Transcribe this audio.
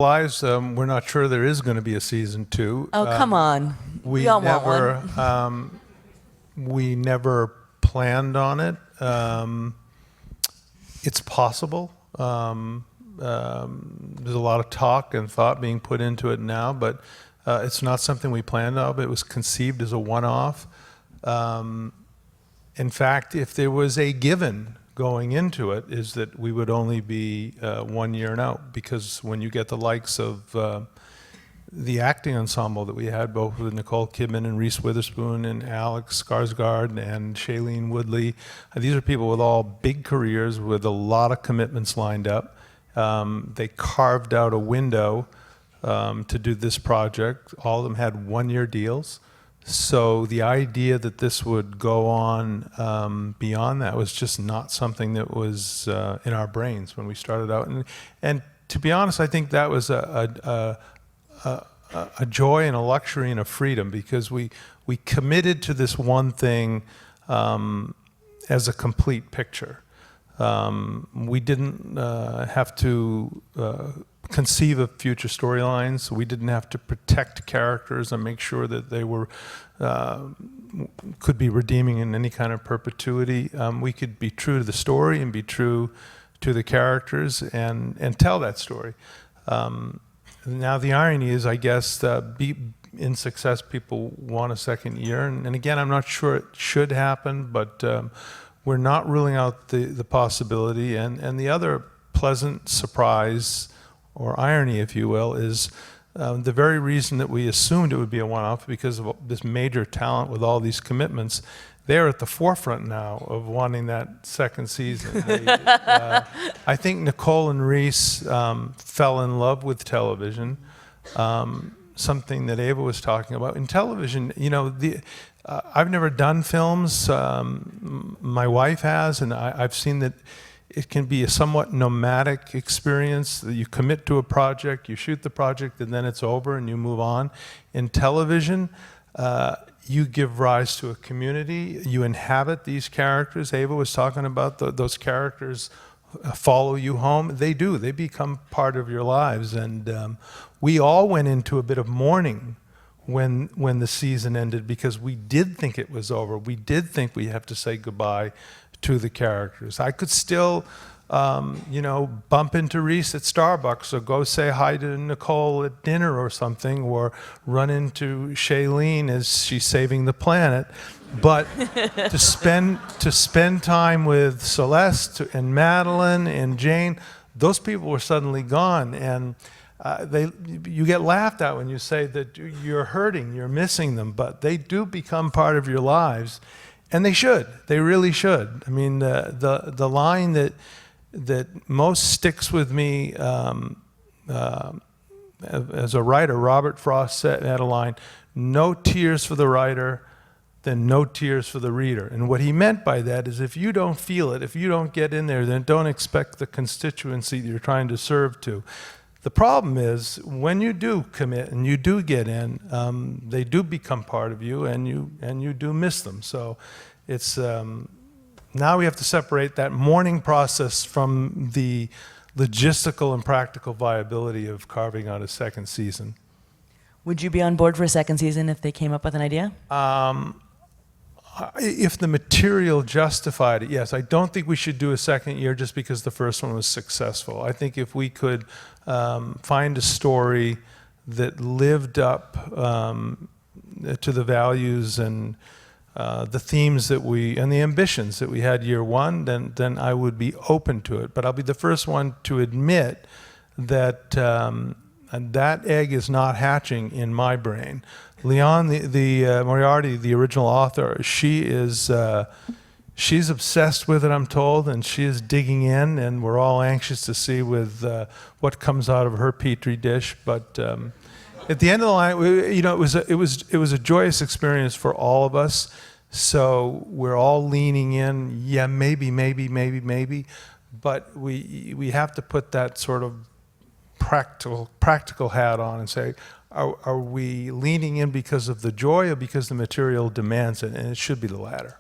Lives, we're not sure there is going to be a season 2. Oh, come on. We all want one. We never planned on it. It's possible. There's a lot of talk and thought being put into it now, but it's not something we planned on. It was conceived as a one-off. In fact, if there was a given going into it, is that we would only be 1 year and out, because when you get the likes of the acting ensemble that we had, both with Nicole Kidman and Reese Witherspoon and Alex Skarsgård and Shailene Woodley, these are people with all big careers with a lot of commitments lined up. They carved out a window to do this project. All of them had 1-year deals. So the idea that this would go on beyond that was just not something that was in our brains when we started out. And to be honest, I think that was a joy and a luxury and a freedom, because we committed to this one thing as a complete picture. We didn't have to conceive of future storylines. We didn't have to protect characters and make sure that they were could be redeeming in any kind of perpetuity. We could be true to the story and be true to the characters and tell that story. Now the irony is, I guess, in success, people want a second year, and again, I'm not sure it should happen, but we're not ruling out the possibility. And the other pleasant surprise, or irony, if you will, is the very reason that we assumed it would be a one-off, because of this major talent with all these commitments. They're at the forefront now of wanting that second season. I think Nicole and Reese fell in love with television, something that Ava was talking about. In television, you know, I've never done films. My wife has, and I've seen that it can be a somewhat nomadic experience. You commit to a project, you shoot the project, and then it's over and you move on. In television, you give rise to a community. You inhabit these characters. Ava was talking about those characters follow you home. They do. They become part of your lives. And we all went into a bit of mourning when the season ended, because we did think it was over. We did think we have to say goodbye to the characters. I could still, you know, bump into Reese at Starbucks, or go say hi to Nicole at dinner or something, or run into Shailene as she's saving the planet. But to spend time with Celeste and Madeline and Jane, those people were suddenly gone, and you get laughed at when you say that you're hurting, you're missing them, but they do become part of your lives. And they should. They really should. I mean, the line that most sticks with me as a writer, Robert Frost had a line: "No tears for the writer, then no tears for the reader." And what he meant by that is, if you don't feel it, if you don't get in there, then don't expect the constituency that you're trying to serve to. The problem is, when you do commit and you do get in, they do become part of you, and you do miss them. So it's now we have to separate that mourning process from the logistical and practical viability of carving out a second season. Would you be on board for a second season if they came up with an idea? If the material justified it, yes. I don't think we should do a second year just because the first one was successful. I think if we could find a story that lived up to the values and the themes and the ambitions that we had year one, then I would be open to it. But I'll be the first one to admit that that egg is not hatching in my brain. Leon, the Moriarty, the original author, she's obsessed with it, I'm told, and she is digging in, and we're all anxious to see with what comes out of her petri dish. But at the end of the line, you know, it was a joyous experience for all of us. So we're all leaning in. Yeah, maybe. But we have to put that sort of practical hat on and say, are we leaning in because of the joy or because the material demands it? And it should be the latter.